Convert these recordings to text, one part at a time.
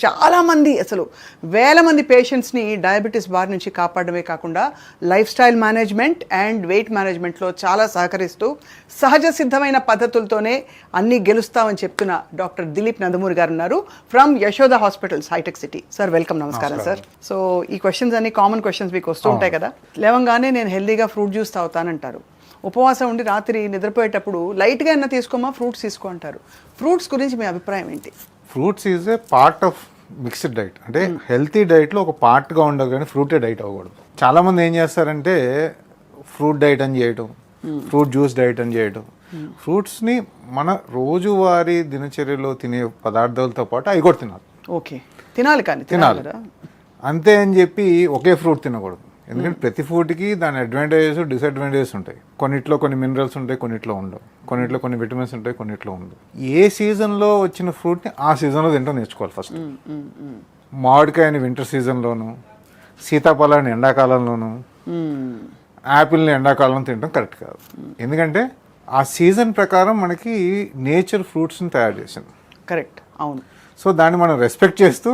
చాలా మంది అసలు వేల మంది పేషెంట్స్ని డయాబెటీస్ బారి నుంచి కాపాడమే కాకుండా life style management and weight మేనేజ్మెంట్లో చాలా సహకరిస్తూ సహజ సిద్ధమైన పద్ధతులతోనే అన్నీ గెలుస్తామని చెప్తున్న డాక్టర్ దిలీప్ నందమూరి గారు ఉన్నారు from Yashoda hospitals, Hitech City. Sir welcome, నమస్కారం సార్. సో ఈ క్వశ్చన్స్ అన్ని కామన్ క్వశ్చన్స్ మీకు వస్తూ ఉంటాయి కదా. లేవంగానే నేను హెల్దీగా ఫ్రూట్ జ్యూస్ తాగుతానంటారు, ఉపవాసం ఉండి రాత్రి నిద్రపోయేటప్పుడు లైట్గా అయినా తీసుకోమా ఫ్రూట్స్ తీసుకో అంటారు. ఫ్రూట్స్ గురించి మీ అభిప్రాయం ఏంటి? Fruits is a part of mixed diet. అంటే హెల్తీ డైట్లో ఒక పార్ట్గా ఉండదు కానీ ఫ్రూటే డైట్ అవ్వకూడదు. చాలామంది ఏం చేస్తారంటే ఫ్రూట్ డైట్ అని చేయటం, ఫ్రూట్ జ్యూస్ డైట్ అని చేయటం. ఫ్రూట్స్ని మన రోజువారీ దినచర్యలో తినే పదార్థాలతో పాటు అవి కూడా తినాలి. ఓకే, తినాలి, కానీ తినాలి అంతే అని చెప్పి ఒకే ఫ్రూట్ తినకూడదు. ఎందుకంటే ప్రతి ఫ్రూట్కి దాని అడ్వాంటేజెస్ డిసడ్వాంటేజెస్ ఉంటాయి. కొన్నిట్లో కొన్ని మినరల్స్ ఉంటాయి, కొన్నిట్లో ఉండవు. కొన్నిట్లో కొన్ని విటమిన్స్ ఉంటాయి, కొన్నిట్లో ఉండవు. ఏ సీజన్లో వచ్చిన ఫ్రూట్ని ఆ సీజన్లో తింటాం నేర్చుకోవాలి ఫస్ట్. మామిడికాయని వింటర్ సీజన్లోను, సీతాఫలాన్ని ఎండాకాలంలోను, యాపిల్ని ఎండాకాలంలో తినడం కరెక్ట్ కాదు. ఎందుకంటే ఆ సీజన్ ప్రకారం మనకి నేచర్ ఫ్రూట్స్ని తయారు చేసింది. కరెక్ట్, అవును. సో దాన్ని మనం రెస్పెక్ట్ చేస్తూ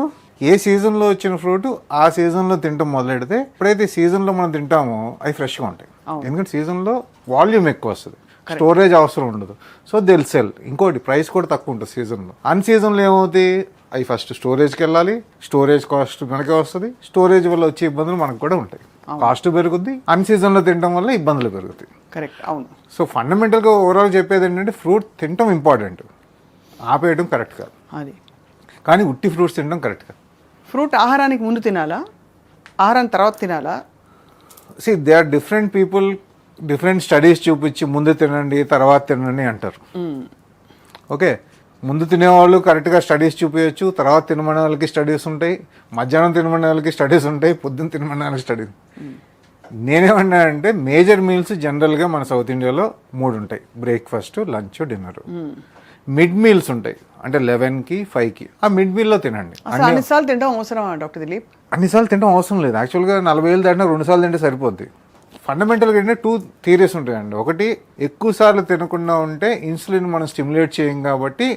ఏ సీజన్లో వచ్చిన ఫ్రూట్ ఆ సీజన్లో తింటాం మొదలెడితే ఎప్పుడైతే సీజన్లో మనం తింటామో అవి ఫ్రెష్గా ఉంటాయి. ఎందుకంటే సీజన్లో వాల్యూమ్ ఎక్కువ వస్తుంది, స్టోరేజ్ అవసరం ఉండదు. సో దిల్ సెల్. ఇంకోటి ప్రైస్ కూడా తక్కువ ఉంటుంది సీజన్లో. అన్ సీజన్లో ఏమవుతాయి, అవి ఫస్ట్ స్టోరేజ్కి వెళ్ళాలి, స్టోరేజ్ కాస్ట్ మనకే వస్తుంది, స్టోరేజ్ వల్ల వచ్చే ఇబ్బందులు మనకు కూడా ఉంటాయి, కాస్ట్ పెరుగుద్ది. అన్ సీజన్లో తినడం వల్ల ఇబ్బందులు పెరుగుతాయి. కరెక్ట్, అవును. సో ఫండమెంటల్గా ఓవరాల్ చెప్పేది ఏంటంటే ఫ్రూట్ తినడం ఇంపార్టెంట్, ఆపేయడం కరెక్ట్ కాదు. అది కానీ ఉట్టి ఫ్రూట్స్ తినడం కరెక్ట్ కాదు. ఫ్రూట్ ఆహారానికి ముందు తినాలా, ఆహారం తర్వాత తినాలా? They are different people, different studies చూపించి ముందు తినండి తర్వాత తినండి అంటారు. ఓకే, ముందు తినేవాళ్ళు కరెక్ట్గా స్టడీస్ చూపించచ్చు, తర్వాత తినమనే వాళ్ళకి స్టడీస్ ఉంటాయి, మధ్యాహ్నం తినమనే వాళ్ళకి స్టడీస్ ఉంటాయి, పొద్దున్న తినమనే వాళ్ళకి స్టడీస్. నేనేమన్నా అంటే మేజర్ మీల్స్ జనరల్గా మన సౌత్ ఇండియాలో 3 ఉంటాయి: breakfast, lunch, dinner. Mid meals ఉంటాయి, అంటే 11కి 5కి. ఆ మిడ్ మీల్లో తినండి. అన్నిసార్లు తినడం అవసరమా డాక్టర్ దిలీప్? అన్నిసార్లు తినడం అవసరం లేదు. యాక్చువల్గా 40 ఏళ్ళు దాటినా 2 సార్లు తింటే సరిపోద్ది. ఫండమెంటల్గా ఏంటంటే 2 థియరీస్ ఉంటాయండి. ఒకటి, ఎక్కువ సార్లు తినకుండా ఉంటే ఇన్సులిన్ మనం స్టిమ్యులేట్ చేయం కాబట్టి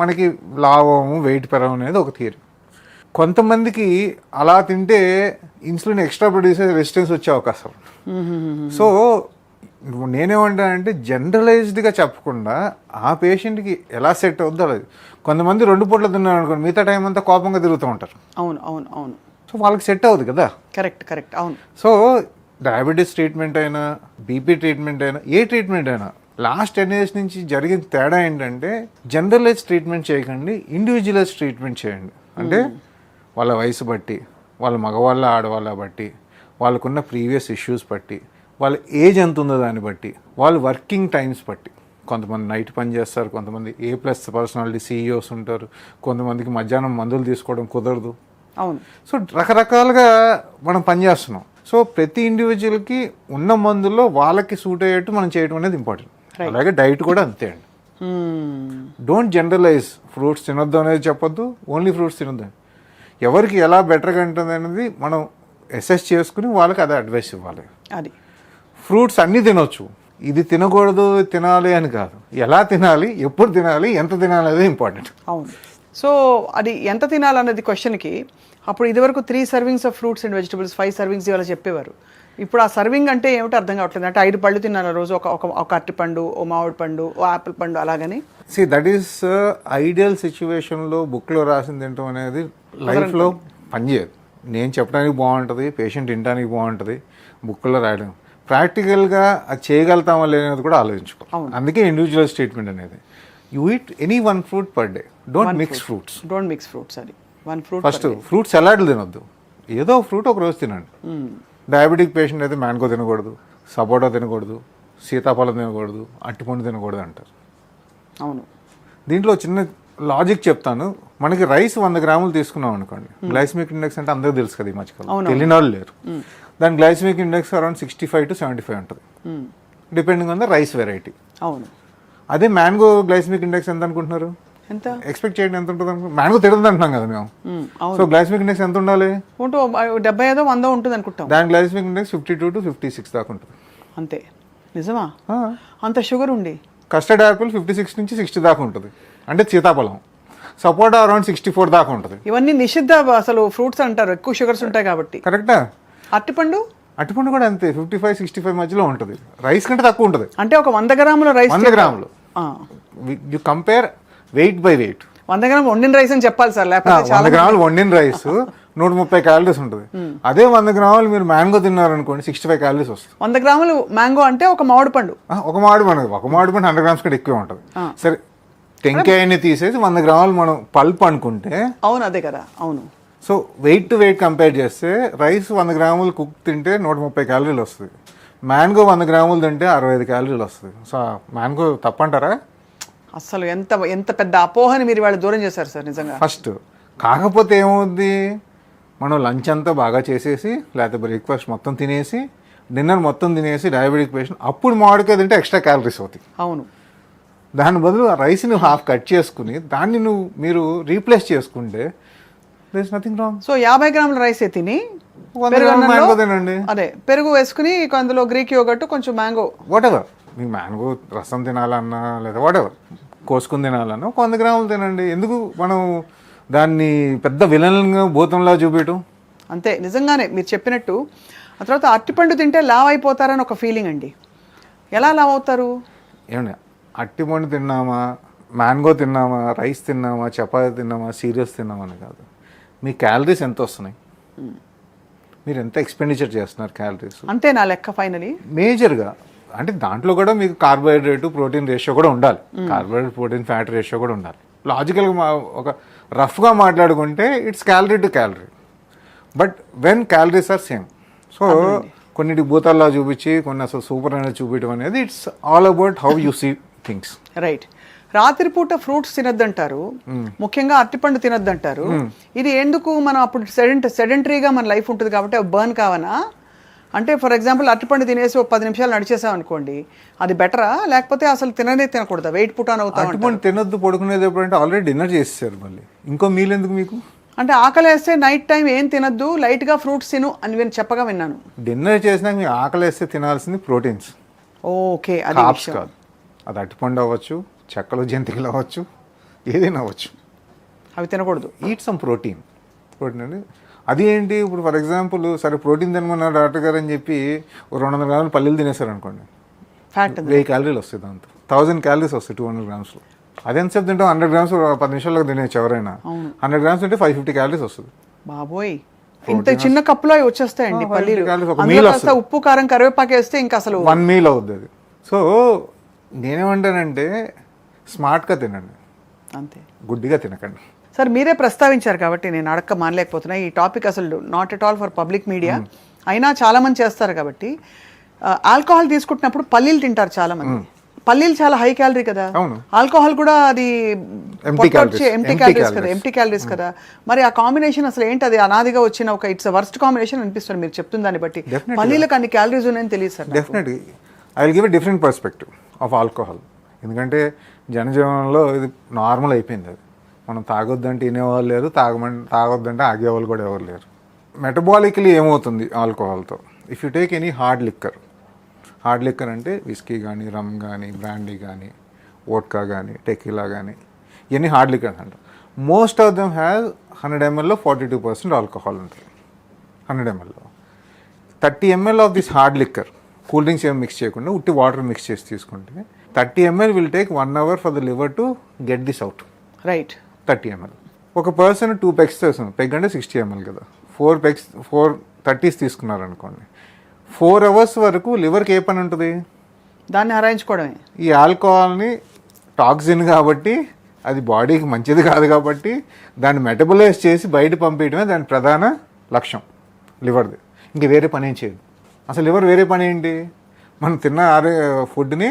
మనకి లాభము, వెయిట్ పెరగడం అనేది ఒక థియరీ. కొంతమందికి అలా తింటే ఇన్సులిన్ ఎక్స్ట్రా ప్రొడ్యూస్ అయ్యే రెసిస్టెన్స్ వచ్చే అవకాశం. సో నేనేమంటానంటే జనరలైజ్డ్గా చెప్పకుండా ఆ పేషెంట్కి ఎలా సెట్ అవుద్దో అలాది. కొంతమంది 2 పూటలు తిన్నారు అనుకోండి, మిగతా టైం అంతా కోపంగా తిరుగుతూ ఉంటారు. అవును, అవును, అవును. సో వాళ్ళకి సెట్ అవుతుంది కదా. కరెక్ట్, కరెక్ట్, అవును. సో డయాబెటీస్ ట్రీట్మెంట్ అయినా, బీపీ ట్రీట్మెంట్ అయినా, ఏ ట్రీట్మెంట్ అయినా లాస్ట్ 10 years నుంచి జరిగిన తేడా ఏంటంటే జనరలైజ్ ట్రీట్మెంట్ చేయకండి, ఇండివిజువలైజ్ ట్రీట్మెంట్ చేయండి. అంటే వాళ్ళ వయసు బట్టి, వాళ్ళ మగవాళ్ళ ఆడవాళ్ళ బట్టి, వాళ్ళకున్న ప్రీవియస్ ఇష్యూస్ బట్టి, వాళ్ళ ఏజ్ ఎంత ఉందో దాన్ని బట్టి, వాళ్ళు వర్కింగ్ టైమ్స్ బట్టి. కొంతమంది నైట్ పని చేస్తారు, కొంతమంది A+ పర్సనాలిటీ CEOs ఉంటారు, కొంతమందికి మధ్యాహ్నం మందులు తీసుకోవడం కుదరదు. అవును. సో రకరకాలుగా మనం పనిచేస్తున్నాం. సో ప్రతి ఇండివిజువల్కి ఉన్న మందుల్లో వాళ్ళకి సూట్ అయ్యేట్టు మనం చేయడం అనేది ఇంపార్టెంట్. అలాగే డైట్ కూడా అంతే అండి. Don't generalise. ఫ్రూట్స్ తినొద్దు అనేది చెప్పొద్దు, ఓన్లీ ఫ్రూట్స్ తినొద్దు. ఎవరికి ఎలా బెటర్గా ఉంటుంది అనేది మనం అసెస్ చేసుకుని వాళ్ళకి అదే అడ్వైస్ ఇవ్వాలి. అది ఫ్రూట్స్ అన్నీ తినొచ్చు, ఇది తినకూడదు తినాలి అని కాదు. ఎలా తినాలి, ఎప్పుడు తినాలి, ఎంత తినాలి అనేది ఇంపార్టెంట్. అవును. సో అది ఎంత తినాలన్నది క్వశ్చన్కి అప్పుడు ఇదివరకు 3 servings of fruits and vegetables, 5 servings ఇవాళ చెప్పేవారు. ఇప్పుడు ఆ సర్వింగ్ అంటే ఏమిటో అర్థం కావట్లేదు. అంటే 5 పళ్ళు తినాలి రోజు, ఒక అరటిపండు, ఓ మామిడి పండు, ఓ యాపిల్ పండు అలాగని. దట్ ఈస్ ఐడియల్ సిచ్యువేషన్లో బుక్లో రాసింది తినటం అనేది లైఫ్లో పనిచేయదు. నేను చెప్పడానికి బాగుంటుంది, పేషెంట్ వినడానికి బాగుంటుంది, బుక్లో రాయడం. ప్రాక్టికల్గా అది చేయగలుగుతామా లేదనేది కూడా ఆలోచించుకో. అందుకే ఇండివిజువల్ ట్రీట్మెంట్ అనేది. You eat any 1 fruit per day. Don't mix fruits. Don't mix fruits. అది 1 fruit. ఫస్ట్ ఫ్రూట్ సలాడ్లు తినొద్దు, ఏదో ఫ్రూట్ ఒక రోజు తినండి. డయాబెటిక్ పేషెంట్ అయితే మ్యాంగో తినకూడదు, సపోటా తినకూడదు, సీతాఫలం తినకూడదు, అరటిపండు తినకూడదు అంటారు. అవును. దీంట్లో చిన్న లాజిక్ చెప్తాను. మనకి రైస్ 100 grams తీసుకున్నాం అనుకోండి, గ్లైసమిక్ ఇండెక్స్ అంటే అందరికీ తెలుసు కదా, ఈ మధ్యకాలం తెలియని వాళ్ళు లేరు. దాని గ్లైసమిక్ ఇండెక్స్ అరౌండ్ 65 to 75 ఉంటుంది, depending on the rice variety. అవును. అదే మ్యాంగో గ్లైసమిక్ ఇండెక్స్ ఎంత అనుకుంటున్నారు? ఎంత ఎక్స్పెక్ట్ చేయండి, ఎంత ఉంటుంది అనుకుంటున్నారు? మ్యాంగో తినదు అంటున్నాం కదా మేము. సో గ్లైసమిక్ ఇండెక్స్ ఎంత ఉండాలి? 75 100 ఉంటుంది అనుకుంటాం. దాని గ్లైసమిక్ ఇండెక్స్ 52 to 56 దాకా ఉంటుంది. అంతే. నిజమా? అంత షుగర్ ఉండి కస్టర్డ్ యాపిల్ 56 నుంచి 60 దాకా ఉంటుంది, అంటే సీతాఫలం. సపోటా అరౌండ్ 64 దాకా ఉంటుంది. ఇవన్నీ నిషిద్ధ అసలు ఫ్రూట్స్ అంటారు, ఎక్కువ షుగర్స్ ఉంటాయి కాబట్టి. కరెక్టా? అరటిపండు కూడా అంతే 55-65 మధ్యలో ఉంటుంది. రైస్ కంటే తక్కువ ఉంటుంది. అంటే ఒక 100 గ్రాముల రైస్ 100 గ్రాములు you compare weight by weight. 100 గ్రాములు వండిన రైస్ అని చెప్పాలి సార్, లేకపోతే 100 గ్రాములు వండిన రైస్ 130 క్యాలరీస్ ఉంటుంది. అదే 100 గ్రాములు మీరు మ్యాంగో తిన్నారనుకోండి 65 క్యాలరీస్ వస్తుంది. 100 గ్రాములు మ్యాంగో అంటే ఒక మామిడి పండు. ఒక మామిడి పండు 100 గ్రామ్స్ కంటే ఎక్కువ ఉంటుంది. సరే, టెంకాయని తీసేసి 100 గ్రాములు మనం పల్ప్ అనుకుంటే, అవును అదే కదా, అవును. So weight to weight compare చేస్తే రైస్ 100 గ్రాములు కుక్ తింటే 130 క్యాలరీలు వస్తుంది. మ్యాంగో 100 గ్రాములు తింటే 65 క్యాలరీలు వస్తుంది. సో మ్యాంగో తప్పంటారా? అసలు ఎంత పెద్ద అపోహని మీరు వాళ్ళు దూరం చేశారు సార్ నిజంగా. ఫస్ట్ కాకపోతే ఏమవుద్ది, మనం లంచ్ అంతా బాగా చేసేసి, లేకపోతే బ్రేక్ఫాస్ట్ మొత్తం తినేసి, డిన్నర్ మొత్తం తినేసి డయాబెటిక్ పేషెంట్ అప్పుడు మామిడికాయ తింటే ఎక్స్ట్రా క్యాలరీస్ అవుతాయి. అవును. దాని బదులు ఆ రైస్ని హాఫ్ కట్ చేసుకుని దాన్ని మీరు రీప్లేస్ చేసుకుంటే there is nothing wrong. So 50 గ్రాముల రైస్ తిని మ్యాంగో తినండి. అదే పెరుగు వేసుకుని అందులో గ్రీక్ యోగర్ట్ కొంచెం మ్యాంగో, వాట్ ఎవర్, మీకు మ్యాంగో రసం తినాలన్నా లేదా వాట్ ఎవర్ కోసుకుని తినాలన్నా 100 గ్రాములు తినండి. ఎందుకు మనం దాన్ని పెద్ద విలన్గా భూతంలా చూపించడం? అంతే, నిజంగానే మీరు చెప్పినట్టు. ఆ తర్వాత అరటిపండు తింటే లావ్ అయిపోతారని ఒక ఫీలింగ్ అండి. ఎలా లావ్ అవుతారు? ఏమన్నా అరటిపండు తిన్నామా, మ్యాంగో తిన్నామా, రైస్ తిన్నామా, చపాతీ తిన్నామా, సీరియల్స్ తిన్నామా అని కాదు, మీ క్యాలరీస్ ఎంత వస్తున్నాయి, మీరు ఎంత ఎక్స్పెండిచర్ చేస్తున్నారు క్యాలరీస్, అంతే నా లెక్క ఫైనలీ. మేజర్గా అంటే దాంట్లో కూడా మీకు కార్బోహైడ్రేట్ ప్రోటీన్ రేషియో కూడా ఉండాలి. కార్బోహైడ్రేట్ ప్రోటీన్ ఫ్యాట్ రేషియో కూడా ఉండాలి. లాజికల్గా ఒక రఫ్గా మాట్లాడుకుంటే it's calorie to calorie, but when calories are same. So కొన్నిటి భూతాల్లో చూపించి కొన్ని అసలు సూపర్ అనేది చూపించడం అనేది it's all about how you see things. Right. రాత్రిపూట ఫ్రూట్స్ తినొద్దంటారు, ముఖ్యంగా అరటిపండు తినొద్దంటారు. ఇది ఎందుకు? మనం అప్పుడు సెడెంటరీగా మన లైఫ్ ఉంటుంది కాబట్టి అవి బర్న్ కావనా? అంటే ఫర్ ఎగ్జాంపుల్ అరటిపండు తినేసి ఒక 10 నిమిషాలు నడిచేసాం అనుకోండి, అది బెటరా? లేకపోతే అసలు తినకూడదా? వెయిట్ పుట్ ఆన్ అవుతాం. అరటిపండు తినొద్దు పడుకునేది ఎప్పుడంటే ఆల్రెడీ డిన్నర్ చేసేసారు, మళ్ళీ ఇంకో మీల్ ఎందుకు మీకు? అంటే ఆకలి వేస్తే నైట్ టైం ఏం తినద్దు, లైట్గా ఫ్రూట్స్ తిను అని నేను చెప్పగా విన్నాను. డిన్నర్ చేసినాక మీకు ఆకలి వేస్తే తినాల్సింది ప్రోటీన్స్, ఓకే, కార్బ్స్ కాదు. అది అరటిపండు అవ్వచ్చు, చెక్కలు జంతికలు అవ్వచ్చు, ఏదైనా అవ్వచ్చు, అవి తినకూడదు. ఈట్ సమ్ ప్రోటీన్ అండి. అది ఏంటి, ఇప్పుడు ఫర్ ఎగ్జాంపుల్ సరే ప్రోటీన్ తినమన్నారు డాక్టర్ గారు అని చెప్పి 200 గ్రాములు పల్లీలు తినేశారు అనుకోండి, ఫ్యాట్ 1000 క్యాలరీలు వస్తాయి, దాంతో 1000 క్యాలరీస్ వస్తాయి 200 గ్రామ్స్లో. అదెంతసేపు తింటాం? 100 గ్రామ్స్ 10 నిమిషాల్లో తినేచ్చు ఎవరైనా. 100 గ్రామ్స్ తింటే 550 క్యాలరీస్ వస్తుంది. బాబోయ్, ఇంత చిన్న కప్పులో అవి వచ్చేస్తాయండి పల్లీలు. ఉప్పు కారం కరివేపాకు వేస్తే ఇంకా అసలు 1 మీల్ అవుతుంది అది. సో నేనేమంటానంటే స్మార్ట్గా తినండి, అంతే, గుడ్డిగా తినకండి. సార్ మీరే ప్రస్తావించారు కాబట్టి నేను అడక్క మానలేకపోతున్నా. ఈ టాపిక్ అసలు not at all for public media, అయినా చాలా మంది చేస్తారు కాబట్టి. ఆల్కహాల్ తీసుకుంటున్నప్పుడు పల్లీలు తింటారు చాలా మంది. పల్లీలు చాలా హై క్యాలరీ కదా, ఆల్కహాల్ కూడా అది ఎంటీ క్యాలరీస్ కదా. మరి ఆ కాంబినేషన్ అసలు ఏంటి? అది అనాదిగా వచ్చిన ఒక ఇట్స్ వర్స్ట్ కాంబినేషన్ అనిపిస్తుంది మీరు చెప్తున్న దాన్ని బట్టి. పల్లీలకు అన్ని క్యాలరీస్ ఉన్నాయని తెలియదు sir. Definitely I will give a different perspective of alcohol. ఎందుకంటే జనజీవనంలో ఇది నార్మల్ అయిపోయింది. అది మనం తాగొద్దంటే వినేవాళ్ళు లేరు, తాగొద్దంటే ఆగేవాళ్ళు కూడా ఎవరు లేరు. మెటబాలికలీ ఏమవుతుంది ఆల్కహాల్తో? If you take any hard liquor అంటే విస్కీ కానీ, రమ్ కానీ, బ్రాండీ కానీ, వోడ్కా కానీ, టెకీలా కానీ, ఇవన్నీ హార్డ్ లిక్కర్స్ అంటారు. Most of them have 100 ml 42% alcohol ఉంటుంది. 100 ml 30 ml of this hard liquor, cool drinks ఏమి మిక్స్ చేయకుండా ఉట్టి వాటర్ మిక్స్ చేసి తీసుకుంటే 30 ml will take 1 hour for the liver to get this out. Right. 30 ml. ఒక person 2 pegs చేస్తుంది, peg అంటే 60 ml కదా, 4 pegs 4 30s తీసుకున్నారనుకోండి, 4 hours వరకు లివర్కి ఏ పని ఉంటుంది? దాన్ని హరాయించుకోవడమే. ఈ ఆల్కహాల్ని టాక్సిన్ కాబట్టి అది బాడీకి మంచిది కాదు కాబట్టి దాన్ని మెటబలైజ్ చేసి బయట పంపించడమే దాని ప్రధాన లక్ష్యం లివర్ది. ఇంక వేరే పని ఏం చేయదు. అసలు లివర్ వేరే పని ఏంటి? మనం తిన్న ఫుడ్ని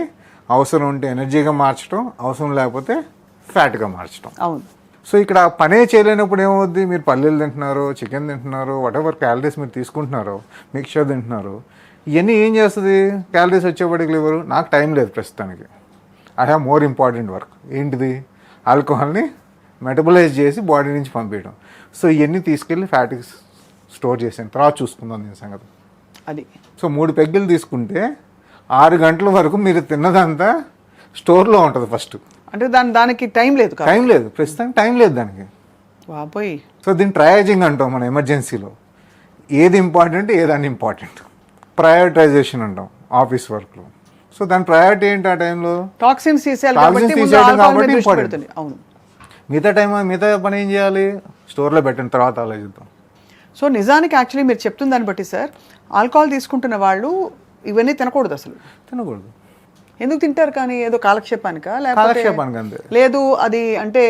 అవసరం ఉంటే ఎనర్జీగా మార్చడం, అవసరం లేకపోతే ఫ్యాట్గా మార్చడం. అవును. సో ఇక్కడ పనే చేయలేనప్పుడు ఏమవుద్ది? మీరు పల్లీలు తింటున్నారు, చికెన్ తింటున్నారు, వాటెవర్ క్యాలరీస్ మీరు తీసుకుంటున్నారో, మిక్చర్ తింటున్నారు, ఇవన్నీ ఏం చేస్తుంది? క్యాలరీస్ వచ్చేప్పటికి లివరు నాకు టైం లేదు ప్రస్తుతానికి, I have more important work. ఏంటిది? ఆల్కహాల్ని మెటబలైజ్ చేసి బాడీ నుంచి పంపించడం. సో ఇవన్నీ తీసుకెళ్ళి ఫ్యాట్కి స్టోర్ చేసాను, తర్వాత చూసుకుందాం దీని సంగతి. అది. సో 3 పెగ్గులు తీసుకుంటే 6 గంటల వరకు మీరు తిన్నదంతా స్టోర్లో ఉంటుంది ఫస్ట్. అంటే దానికి టైం లేదు కదా. టైం లేదు, ప్రస్తుతానికి టైం లేదు దానికి. బాబోయ్. సో దీన్ని ట్రయాజింగ్ అంటాం మన ఎమర్జెన్సీలో. ఏది ఇంపార్టెంట్, ఏది అన్ఇంపార్టెంట్, ప్రయారిటైజేషన్ అంటాం ఆఫీస్ వర్క్లో. సో దాని ప్రయారిటీ ఏంటి ఆ టైంలో? టాక్సిన్స్ తీసేయాలి Toxins కాబట్టి ముందు తీసేయడం alcohol మీద కాబట్టి దృష్టి important. పెడుతుంది. అవును. మిగతా పని ఏం చేయాలి? స్టోర్లో పెట్టండి, తర్వాత ఆలోచిద్దాం. సో నిజానికి యాక్చువల్లీ మీరు చెప్తున్న దాన్ని బట్టి సార్, ఆల్కహాల్ తీసుకుంటున్న వాళ్ళు ఇవన్నీ తినకూడదు అసలు. తినకూడదు. ఎందుకు తింటారు? కానీ ఏదో కాలక్షేపానికా, లేకపోతే కాలక్షేపానికి అంతే. లేదు అది అంటే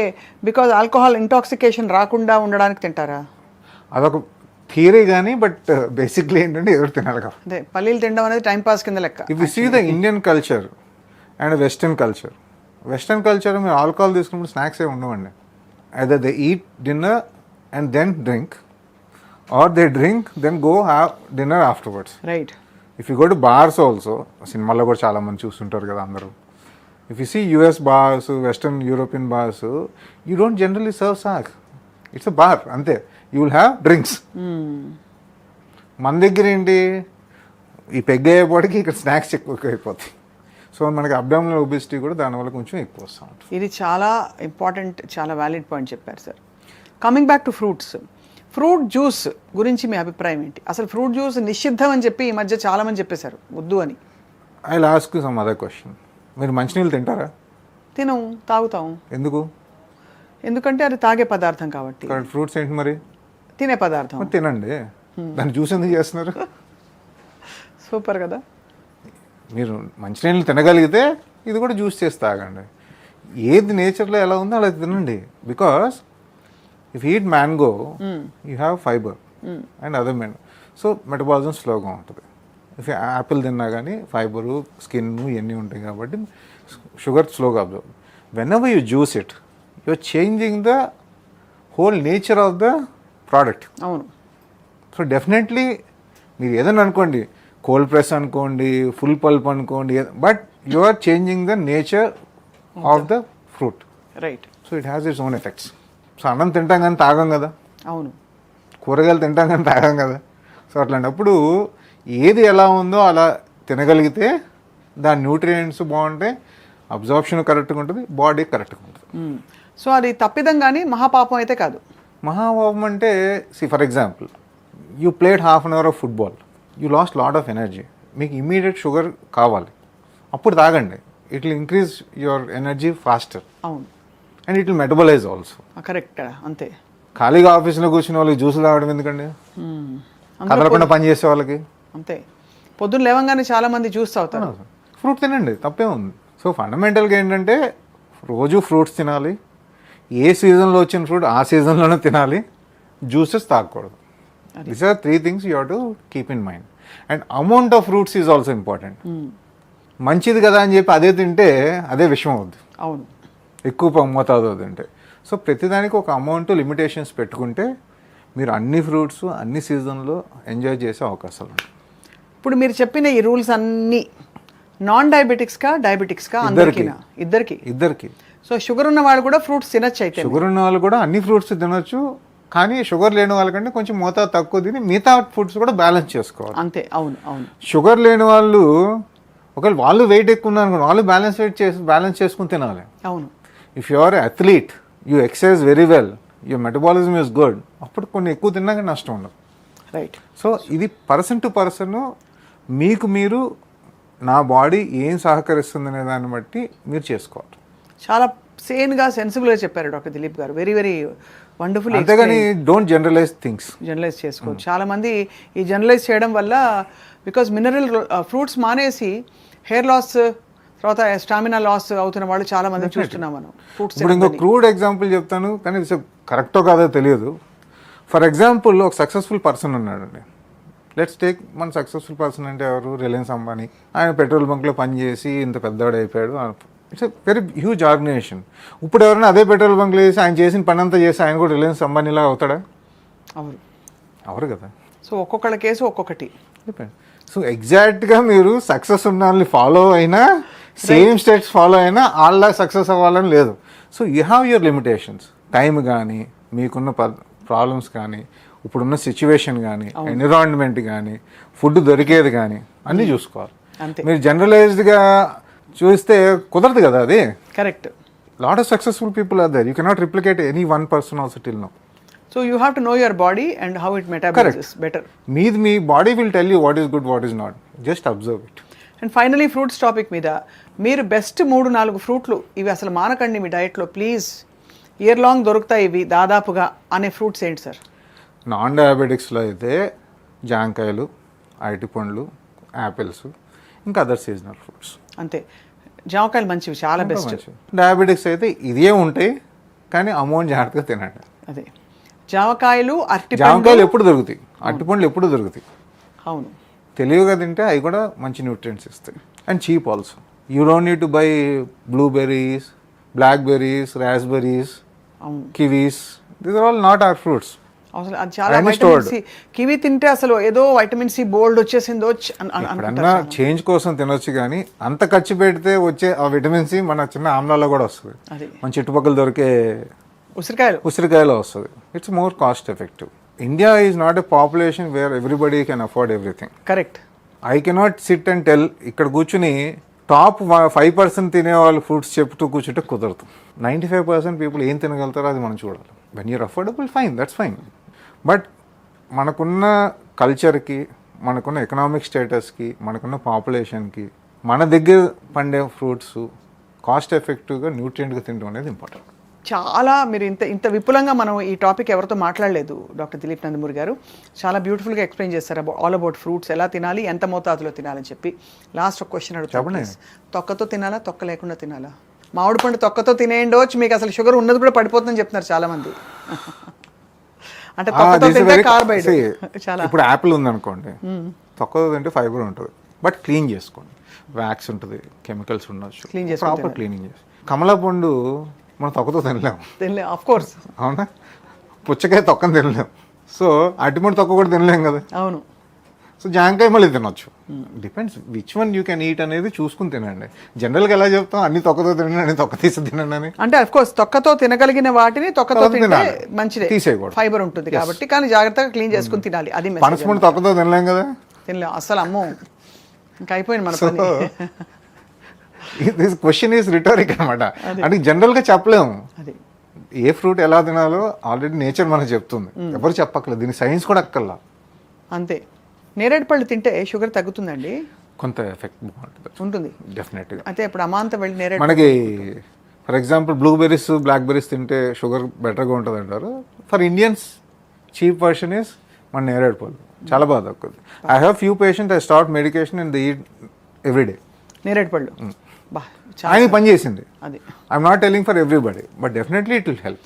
బికాజ్ ఆల్కహాల్ ఇంటాక్సికేషన్ రాకుండా ఉండడానికి తింటారా? అదొక థియరీ కానీ, బట్ బేసిక్లీ ఏంటంటే ఎవరు తినాలి కాబట్టి. అదే పల్లీలు తినడం అనేది టైం పాస్ కింద లెక్క. If you see the Indian culture and western culture మీరు ఆల్కహాల్ తీసుకున్నప్పుడు స్నాక్స్ ఏ ఉండవండి. Either they eat dinner and then drink, or they drink then go have dinner afterwards. Right. If you go to bars also, సినిమాల్లో కూడా చాలా మంది చూస్తుంటారు కదా అందరూ. If you see US bars, western European bars, you don't generally serve snack. It's a bar, అంతే. You will have drinks. మన దగ్గర ఏంటి, ఈ పెగ్ అయ్యేపాటికి ఇక్కడ స్నాక్స్ ఎక్కువ అయిపోతాయి. సో మనకి అబ్డామినల్ ఒబిసిటీ కూడా దానివల్ల కొంచెం ఎక్కువ వస్తూ ఉంటుంది. ఇది చాలా ఇంపార్టెంట్, చాలా వ్యాలిడ్ పాయింట్ చెప్పారు sir. Coming back to fruits, fruit juice గురించి మీ అభిప్రాయం ఏంటి? అసలు ఫ్రూట్ జ్యూస్ నిషిద్ధం అని చెప్పి ఈ మధ్య చాలా మంది చెప్పేశారు, వద్దు అని. I will ask some other question. మీరు మంచినీళ్ళు తింటారా? తినం, తాగుతాం. ఎందుకు? ఎందుకంటే అది తాగే పదార్థం కాబట్టి. ఫ్రూట్స్ ఏంటి మరి? తినే పదార్థం. మరి తినండి, దాన్ని జ్యూస్ ఎందుకు చేస్తున్నారు? సూపర్ కదా. మీరు మంచినీళ్ళు తినగలిగితే ఇది కూడా జ్యూస్ చేసి తాగండి. ఏది నేచర్లో ఎలా ఉందో అలా తినండి. Because if eat mango you have fibre and other men, so metabolism స్లోగా ఉంటుంది. ఇఫ్ యాపిల్ తిన్నా కానీ ఫైబరు, స్కిన్ ఇవన్నీ ఉంటాయి కాబట్టి షుగర్ స్లోగా observe. When you juice it, you are changing the whole nature of the product. అవును. So definitely మీరు ఏదైనా అనుకోండి, కోల్డ్ ప్రెస్ అనుకోండి, ఫుల్ పల్ప్ అనుకోండి, but you are changing the nature of the fruit. Right. So it has its own effects. So అన్నం తింటాం కానీ తాగం కదా, అవును. కూరగాయలు తింటాం కానీ తాగం కదా. సో అట్లాంటప్పుడు ఏది ఎలా ఉందో అలా తినగలిగితే దాని న్యూట్రియంట్స్ బాగుంటాయి, అబ్జార్ప్షన్ కరెక్ట్గా ఉంటుంది, బాడీ కరెక్ట్గా ఉంటుంది. సో అది తప్పిదం కానీ మహాపాపం అయితే కాదు. మహాపాపం అంటే, see for example you played half an hour of football, you lost lot of energy, మీకు ఇమీడియట్ షుగర్ కావాలి, అప్పుడు తాగండి. It will increase your energy faster. అవును. And it will metabolise also. Correct, అంతే. ఖాళీగా ఆఫీస్లో కూర్చున్న వాళ్ళకి జ్యూసులు తాగడం ఎందుకండి? కదలకుండా పని చేసే వాళ్ళకి అంతే. పొద్దున్న లేవంగానే చాలా మంది జ్యూస్ తాగుతారు. ఫ్రూట్ తినండి, తప్పే ఉంది. సో ఫండమెంటల్గా ఏంటంటే రోజు ఫ్రూట్స్ తినాలి, ఏ సీజన్లో వచ్చిన ఫ్రూట్ ఆ సీజన్లోనే తినాలి, జ్యూసెస్ తాగకూడదు. These are 3 things you have to keep in mind. And amount of fruits is also important. మంచిది కదా అని చెప్పి అదే తింటే అదే విషయం అవుద్ది. అవును. ఎక్కువ మోతాదు తింటే. సో ప్రతిదానికి ఒక అమౌంట్ లిమిటేషన్స్ పెట్టుకుంటే మీరు అన్ని ఫ్రూట్స్ అన్ని సీజన్లో ఎంజాయ్ చేసే అవకాశాలు ఉంటాయి. ఇప్పుడు మీరు చెప్పిన ఈ రూల్స్ అన్నీ నాన్ డయాబెటిక్స్కా డయాబెటిక్స్కా? ఇద్దరికి. సో షుగర్ ఉన్న వాళ్ళు కూడా ఫ్రూట్స్ తినచ్చు అయితే? షుగర్ ఉన్న వాళ్ళు కూడా అన్ని ఫ్రూట్స్ తినొచ్చు, కానీ షుగర్ లేని వాళ్ళకంటే కొంచెం మోతాదు తక్కువ తిని మిగతా ఫుడ్స్ కూడా బ్యాలెన్స్ చేసుకోవాలి. అంతే. అవును, అవును. షుగర్ లేని వాళ్ళు ఒకవేళ వాళ్ళు వెయిట్ ఎక్కువ ఉన్నారు, వాళ్ళు బ్యాలెన్స్ చేసుకుని తినాలి. అవును. If you are athlete, you exercise very well, your metabolism is good, అప్పుడు కొన్ని ఎక్కువ తిన్నా కానీ నష్టం ఉండదు. రైట్. సో ఇది పర్సన్ టు పర్సన్, మీకు మీరు నా బాడీ ఏం సహకరిస్తుంది అనే దాన్ని బట్టి మీరు చేసుకోవాలి. చాలా సేన్గా సెన్సిబుల్గా చెప్పారు డాక్టర్ దిలీప్ గారు. Very very wonderful. అంతేగాని డోంట్ జనరలైజ్ థింగ్స్. జనరలైజ్ చేసుకోవచ్చు. చాలా మంది ఈ జనరలైజ్ చేయడం వల్ల బికాజ్ మినరల్ ఫ్రూట్స్ మానేసి హెయిర్ లాస్, తర్వాత స్టామినా లాస్ అవుతున్న వాళ్ళు చాలా మంది చూస్తున్నాం మనం. ఫ్రూట్స్ ఇప్పుడు ఇంకో క్రూడ్ ఎగ్జాంపుల్ చెప్తాను, కానీ కరెక్టో కాదో తెలియదు. ఫర్ ఎగ్జాంపుల్ ఒక సక్సెస్ఫుల్ పర్సన్ ఉన్నాడండి. లెట్స్ టేక్ మన సక్సెస్ఫుల్ పర్సన్ అంటే ఎవరు? రిలయన్స్ అంబానీ. ఆయన పెట్రోల్ బంక్లో పనిచేసి ఇంత పెద్దవాడు అయిపోయాడు. It's a very huge organisation. ఇప్పుడు ఎవరైనా అదే పెట్రోల్ బంక్లో చేసి ఆయన చేసిన పని అంతా చేసి ఆయన కూడా రిలయన్స్ అంబానీలా అవుతాడా? అవరు కదా. సో ఒక్కొక్కళ్ళ కేసు ఒక్కొక్కటి. సో ఎగ్జాక్ట్గా మీరు సక్సెస్ ఉన్న వాళ్ళని ఫాలో అయినా, సేమ్ స్టెప్స్ ఫాలో అయినా వాళ్ళ సక్సెస్ అవ్వాలని లేదు. So you have your limitations. Time కానీ, మీకున్న ప్రాబ్లమ్స్ కానీ, ఇప్పుడున్న సిచ్యువేషన్ కానీ, ఎన్విరాన్మెంట్ కానీ, ఫుడ్ దొరికేది కానీ అన్నీ చూసుకోవాలి. మీరు జనరలైజ్డ్గా చూస్తే కుదరదు కదా అది. Correct. Lot of successful people are there. You cannot replicate any one person also till now. So you have to know your body and how it metabolises better. మీ body will tell you what is good, what is not. Just observe it. And finally fruits topic మీద మీరు best 3-4 ఫ్రూట్లు ఇవి అసలు మానకండి మీ డయట్లో please, year long దొరుకుతాయి ఇవి దాదాపుగా అనే ఫ్రూట్స్ ఏంటి సార్? నాన్ డయాబెటిక్స్లో అయితే జాంకాయలు, అరటి పండ్లు, యాపిల్స్, ఇంకా అదర్ సీజనల్ ఫ్రూట్స్. అంతే. జామకాయలు మంచివి, చాలా బెస్ట్. డయాబెటిక్స్ అయితే ఇదే ఉంటాయి, కానీ అమౌంట్ జాగ్రత్తగా తినండి. అదే జామకాయలు, జామకాయలు ఎప్పుడు దొరుకుతాయి, అరటి పండ్లు ఎప్పుడు దొరుకుతాయి. అవును. తెలివిగా తింటే అవి కూడా మంచి న్యూట్రియంట్స్ ఇస్తాయి. And cheap also. You don't need to buy blueberries, blackberries, raspberries, kiwis. These are all not our fruits. అసలు అది చాలా వైటమిన్ సి. కివి తింటే అసలు ఏదో వైటమిన్ సి బోల్డ్ వచ్చేసిందో ఎప్పుడన్నా చేంజ్ కోసం తినొచ్చు, కానీ అంత ఖర్చు పెడితే వచ్చే ఆ విటమిన్ సి మన చిన్న ఆమ్లాలో కూడా వస్తుంది. మన చుట్టుపక్కల దొరికే ఉసిరికాయలో వస్తుంది. It's more cost effective. India is not a population where everybody can afford everything. Correct. I cannot SIT and tell ఇక్కడ కూర్చుని టాప్ 5% తినే వాళ్ళు ఫ్రూట్స్ చెప్తూ కూర్చుంటే కుదరదు. 95% పీపుల్ ఏం తినగలుగుతారో అది మనం చూడాలి. When you're affordable fine, that's fine. But మనకున్న కల్చర్కి, మనకున్న ఎకనామిక్ స్టేటస్కి, మనకున్న పాపులేషన్కి మన దగ్గర పండే ఫ్రూట్స్ కాస్ట్ ఎఫెక్టివ్గా న్యూట్రియంట్గా తినడం అనేది ఇంపార్టెంట్. చాలా మీరు ఇంత విపులంగా మనం ఈ టాపిక్ ఎవరితో మాట్లాడలేదు డాక్టర్ దిలీప్ నందమూరి గారు. చాలా బ్యూటిఫుల్గా ఎక్స్ప్లెయిన్ చేస్తారు ఆల్ అబౌట్ ఫ్రూట్స్, ఎలా తినాలి, ఎంత మోతాదులో తినాలని చెప్పి. లాస్ట్ ఒక క్వశ్చన్ అడుగుతాను. తొక్కతో తినాలా, తొక్క లేకుండా తినాలా? మామిడి పండు తొక్కతో తినేయండవచ్చు, మీకు అసలు షుగర్ ఉన్నది కూడా పడిపోతుందని చెప్తున్నారు చాలా మంది. అంటే తొక్కతో తింటే కార్బోహైడ్రేట్ చాలా. ఇప్పుడు యాపిల్ ఉందనుకోండి, తొక్కతో తింటే ఫైబర్ ఉంటుంది, బట్ క్లీన్ చేసుకోండి. వ్యాక్స్ ఉంటుంది, కెమికల్స్ ఉండొచ్చు, క్లీన్ చేసి ప్రాపర్ క్లీనింగ్ చేసి. కమలా పండు మనం తొక్కతో తినలేము, ఆఫ్ కోర్స్. అవునా? పుచ్చకాయ తొక్కని తినలేము. సో అరటిపండు తొక్క కూడా తినలేం కదా. అవును. సో జాంకాయ మళ్ళీ తినొచ్చు. Depends which one you can eat అనేది చూసుకుని తినండి. జనరల్గా ఎలా చెప్తాం, అన్ని తొక్కతో తినండి, అన్ని తొక్క తీసి తినండి అని. అంటే అఫ్ కోర్స్ తొక్కతో తినగలిగిన వాటిని తొక్కతో తింటే మంచిదే, తీసేయకూడదు, ఫైబర్ ఉంటుంది కాబట్టి. కానీ జాగ్రత్తగా క్లీన్ చేసుకుని తినాలి. అది పనసపండు తొక్కతో తినలేం కదా. తినలేం అసలు. అమ్మో, ఇంకా అయిపోయింది మన పని. దిస్ క్వశ్చన్ ఈస్ రిటోరిక్ అనమాట. అంటే జనరల్గా చెప్పలేము ఏ ఫ్రూట్ ఎలా తినాలో. ఆల్రెడీ నేచర్ మనకు చెప్తుంది, ఎవరు చెప్పక్కర్లేదు. దీనికి సైన్స్ కూడా అక్కర్లా. అంతే. నేరేడు పళ్ళు తింటే షుగర్ తగ్గుతుందండి, కొంత ఎఫెక్ట్ ఉంటుంది డెఫినెట్గా. అయితే ఇప్పుడు అమాంతం వెళ్ళి నేరేడు మనకి ఫర్ ఎగ్జాంపుల్ బ్లూబెర్రీస్, బ్లాక్బెర్రీస్ తింటే షుగర్ బెటర్గా ఉంటుంది అంటారు. For Indians cheap version is మన నేరేడు పళ్ళు, చాలా బాగా తక్కువ. I have few patient I start medication and they eat everyday నేరేడు పళ్ళు. ఆయన పని చేసింది. I'm not telling for everybody, but definitely it will help.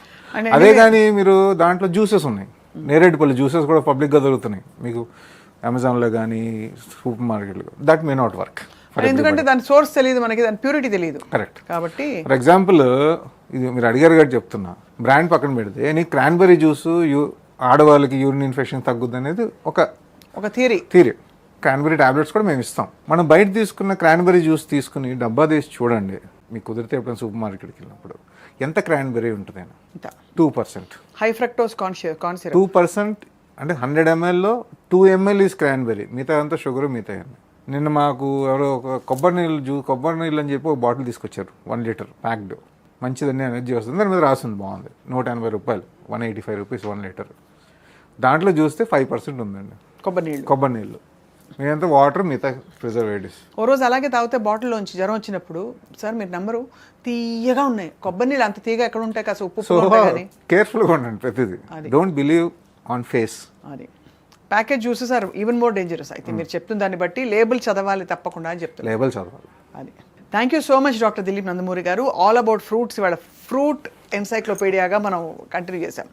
అదే కానీ మీరు దాంట్లో జ్యూసెస్ ఉన్నాయి, నేరేడు పళ్ళు జ్యూసెస్ కూడా పబ్లిక్గా దొరుకుతున్నాయి మీకు అమెజాన్లో కానీ సూపర్ మార్కెట్లో. దట్ మే నాట్ వర్క్, ఎందుకంటే దాని సోర్స్ తెలియదు మనకి, దాని ప్యూరిటీ తెలియదు. కరెక్ట్. కాబట్టి ఫర్ ఎగ్జాంపుల్ ఇది మీరు అడిగారు కాబట్టి చెప్తున్నా, బ్రాండ్ పక్కన పెడితే నీకు క్రాన్బెర్రీ జ్యూస్ ఆడవాళ్ళకి యూరిన్ ఇన్ఫెక్షన్ తగ్గుద్ది అనేది ఒక థియరీ. క్రాన్బెర్రీ టాబ్లెట్స్ కూడా మేము ఇస్తాం. మనం బయట తీసుకున్న క్రాన్బెర్రీ జ్యూస్ తీసుకుని డబ్బా తీసి చూడండి, మీకు కుదిరితే ఎప్పుడైనా సూపర్ మార్కెట్కి వెళ్ళినప్పుడు ఎంత క్రాన్బెర్రీ ఉంటుంది. 2% హై ఫ్రక్టోస్ కార్న్ సిరప్. 2% అంటే 100 mlలో 2 ml ఈజ్ క్రాన్బెర్రీ, మిగతా అంతా షుగర్. మిగతా నిన్న మాకు ఎవరో ఒక కొబ్బరి నీళ్ళు అని చెప్పి ఒక బాటిల్ తీసుకొచ్చారు, 1 లీటర్ ప్యాక్డ్. మంచిదన్నీ ఎనర్జీ వస్తుంది, దాని మీద రాసింది, బాగుంది. 180 రూపాయలు, 185 రూపీస్ 1 లీటర్. దాంట్లో చూస్తే 5% ఉందండి కొబ్బరి నీళ్ళు. మీరంతా వాటర్, మిగతా ప్రిజర్వేటివ్స్. ఓ రోజు అలాగే తాగితే బాటిల్లోంచి జ్వరం వచ్చినప్పుడు, సార్ మీరు నంబరు తీయగా ఉన్నాయి, కొబ్బరి నీళ్ళు అంత తీయగా ఎక్కడ ఉంటాయి, కాస్త ఉప్పు. కేర్ఫుల్గా ఉండండి ప్రతిదీ. Don't believe on face. అది package juices are even more dangerous. అయితే మీరు చెప్తున్న దాన్ని బట్టి లేబుల్ చదవాలి తప్పకుండా అని చెప్తారు. లేబుల్ చదవాలి. అది. Thank you so much doctor Dilip Nandamuri గారు. ఆల్ అబౌట్ ఫ్రూట్స్, ఇవాళ ఫ్రూట్ ఎన్సైక్లోపీడియాగా మనం కంటిన్యూ చేశాం.